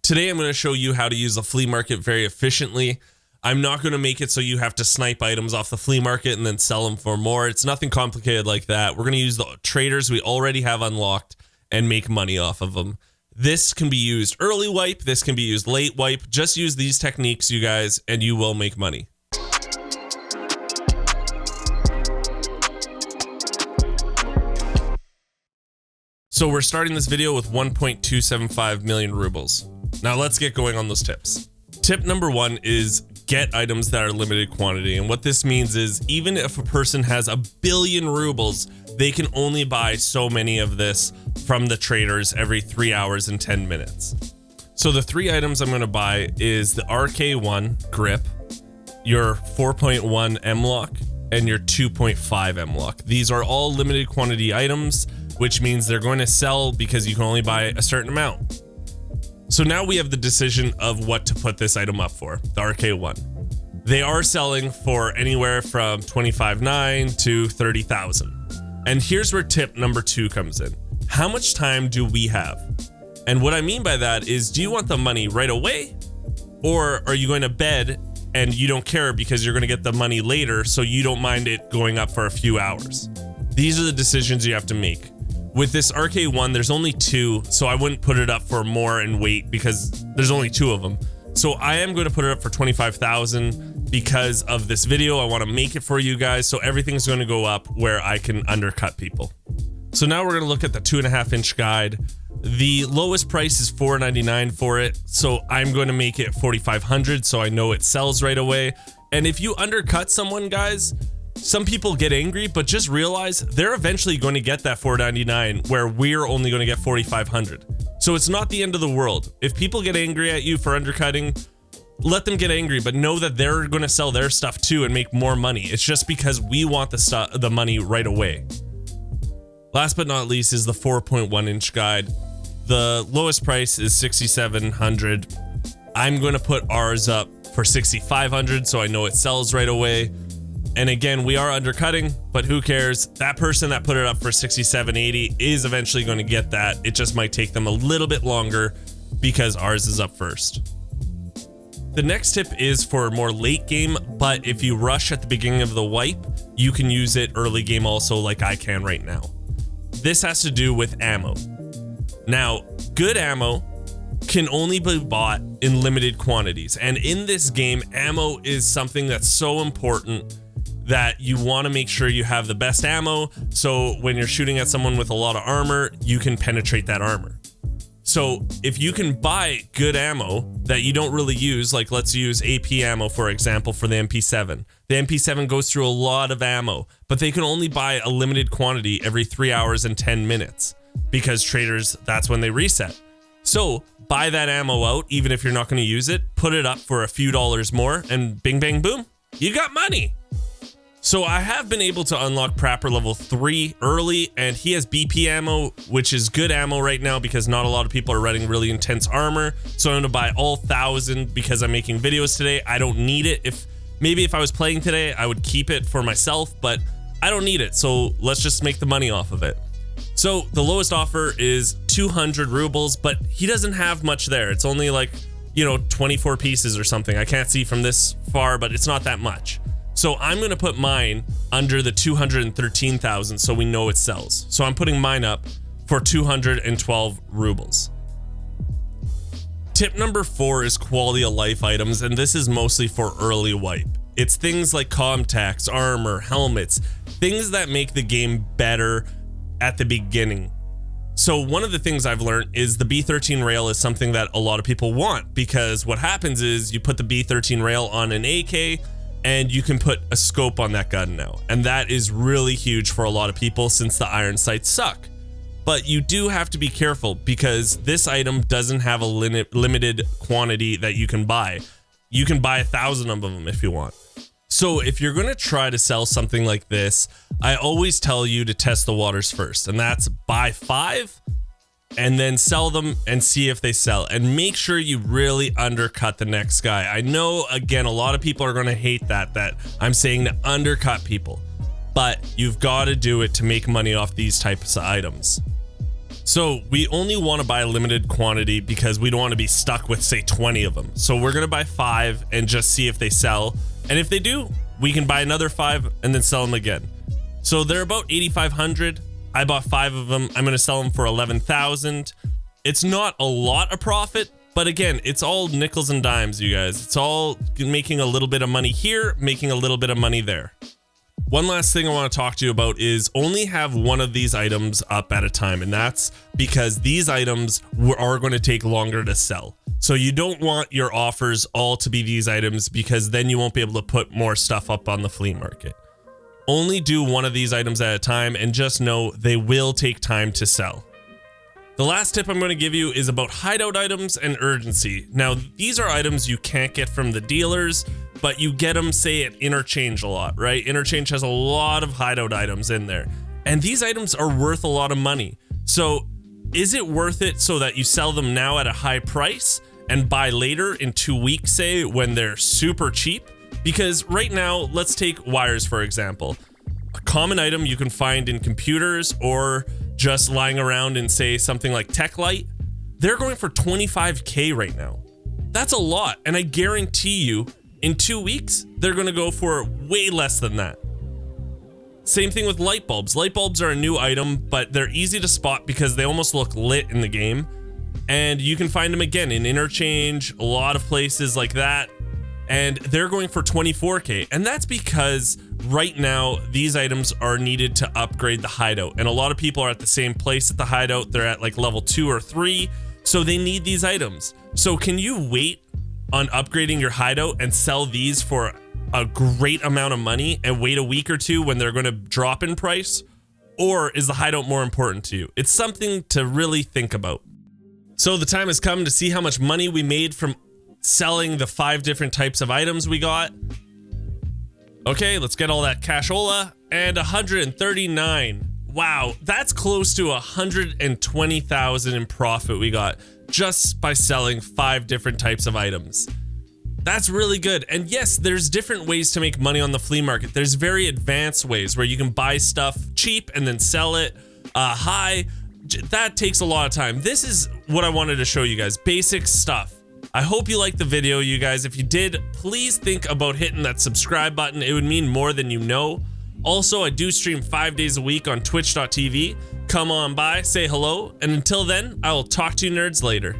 Today I'm going to show you how to use the flea market very efficiently. I'm not going to make it so you have to snipe items off the flea market and then sell them for more. It's nothing complicated like that. We're going to use the traders we already have unlocked and make money off of them. This can be used early wipe. This can be used late wipe. Just use these techniques, you guys, and you will make money. So we're starting this video with 1.275 million rubles. Now let's get going on those tips. Tip number one is get items that are limited quantity. And what this means is even if a person has 1 billion rubles, they can only buy so many of this from the traders every 3 hours and 10 minutes. So the 3 items I'm going to buy is the RK1 grip, your 4.1 M-lock, and your 2.5 M-lock. These are all limited quantity items, which means they're going to sell because you can only buy a certain amount. So now we have the decision of what to put this item up for, the RK1. They are selling for anywhere from 25,900 to 30,000. And here's where tip number 2 comes in. How much time do we have? And what I mean by that is, do you want the money right away? Or are you going to bed and you don't care because you're going to get the money later, so you don't mind it going up for a few hours? These are the decisions you have to make. With this RK1, there's only 2, so I wouldn't put it up for more and wait because there's only 2 of them. So I am going to put it up for 25,000 because of this video. I want to make it for you guys, so everything's going to go up where I can undercut people. So now we're going to look at the 2.5-inch guide. The lowest price is $499 for it, so I'm going to make it 4,500 so I know it sells right away. And if you undercut someone, guys, some people get angry, but just realize they're eventually going to get that $499 where we're only going to get 4,500. So it's not the end of the world. If people get angry at you for undercutting, let them get angry, but know that they're going to sell their stuff too and make more money. It's just because we want the money right away. Last but not least is the 4.1-inch guide. The lowest price is 6,700. I'm going to put ours up for 6,500 so I know it sells right away. And again, we are undercutting, but who cares? That person that put it up for 6,780 is eventually going to get that. It just might take them a little bit longer because ours is up first. The next tip is for more late game, but if you rush at the beginning of the wipe, you can use it early game also like I can right now. This has to do with ammo. Now, good ammo can only be bought in limited quantities. And in this game, ammo is something that's so important that you want to make sure you have the best ammo, so when you're shooting at someone with a lot of armor, you can penetrate that armor. So if you can buy good ammo that you don't really use, like let's use AP ammo for example for the MP7. The MP7 goes through a lot of ammo, but they can only buy a limited quantity every 3 hours and 10 minutes because traders, that's when they reset. So buy that ammo out, even if you're not going to use it, put it up for a few dollars more, and bing, bang, boom, you got money. So I have been able to unlock Prapper level 3 early, and he has BP ammo, which is good ammo right now because not a lot of people are running really intense armor. So I'm going to buy all 1,000 because I'm making videos today. I don't need it. Maybe if I was playing today, I would keep it for myself, but I don't need it. So let's just make the money off of it. So the lowest offer is 200 rubles, but he doesn't have much there. It's only like, 24 pieces or something. I can't see from this far, but it's not that much. So I'm going to put mine under the 213,000 so we know it sells. So I'm putting mine up for 212 rubles. Tip number 4 is quality of life items, and this is mostly for early wipe. It's things like contacts, armor, helmets, things that make the game better at the beginning. So one of the things I've learned is the B13 rail is something that a lot of people want, because what happens is you put the B13 rail on an AK and you can put a scope on that gun now. And that is really huge for a lot of people since the iron sights suck. But you do have to be careful because this item doesn't have a limited quantity that you can buy. You can buy 1,000 of them if you want. So if you're going to try to sell something like this, I always tell you to test the waters first. And that's buy 5 and then sell them and see if they sell, and make sure you really undercut the next guy. I know, again, a lot of people are going to hate that I'm saying to undercut people, but you've got to do it to make money off these types of items. So we only want to buy a limited quantity because we don't want to be stuck with, say, 20 of them. So we're going to buy 5 and just see if they sell. And if they do, we can buy another 5 and then sell them again. So they're about 8,500. I bought 5 of them. I'm going to sell them for 11,000. It's not a lot of profit, but again, it's all nickels and dimes, you guys. It's all making a little bit of money here, making a little bit of money there. One last thing I want to talk to you about is only have one of these items up at a time, and that's because these items are going to take longer to sell. So you don't want your offers all to be these items because then you won't be able to put more stuff up on the flea market. Only do one of these items at a time and just know they will take time to sell. The last tip I'm going to give you is about hideout items and urgency. Now, these are items you can't get from the dealers, but you get them, say, at Interchange a lot, right? Interchange has a lot of hideout items in there, and these items are worth a lot of money. So is it worth it so that you sell them now at a high price and buy later in 2 weeks, say, when they're super cheap? Because right now, let's take wires, for example. A common item you can find in computers or just lying around in, say, something like Tech Light, they're going for 25K right now. That's a lot, and I guarantee you, in 2 weeks, they're gonna go for way less than that. Same thing with light bulbs. Light bulbs are a new item, but they're easy to spot because they almost look lit in the game. And you can find them again in Interchange, a lot of places like that. And they're going for 24K. And that's because right now, these items are needed to upgrade the hideout. And a lot of people are at the same place at the hideout. They're at like level 2 or 3. So they need these items. So can you wait on upgrading your hideout and sell these for a great amount of money and wait a week or 2 when they're going to drop in price? Or is the hideout more important to you? It's something to really think about. So the time has come to see how much money we made from selling the 5 different types of items we got. Okay, let's get all that cashola. And 139. Wow, that's close to 120,000 in profit we got just by selling 5 different types of items. That's really good. And yes, there's different ways to make money on the flea market. There's very advanced ways where you can buy stuff cheap and then sell it high. That takes a lot of time. This is what I wanted to show you guys, basic stuff. I hope you liked the video, you guys. If you did, please think about hitting that subscribe button. It would mean more than you know. Also, I do stream 5 days a week on twitch.tv. Come on by, say hello, and until then, I will talk to you nerds later.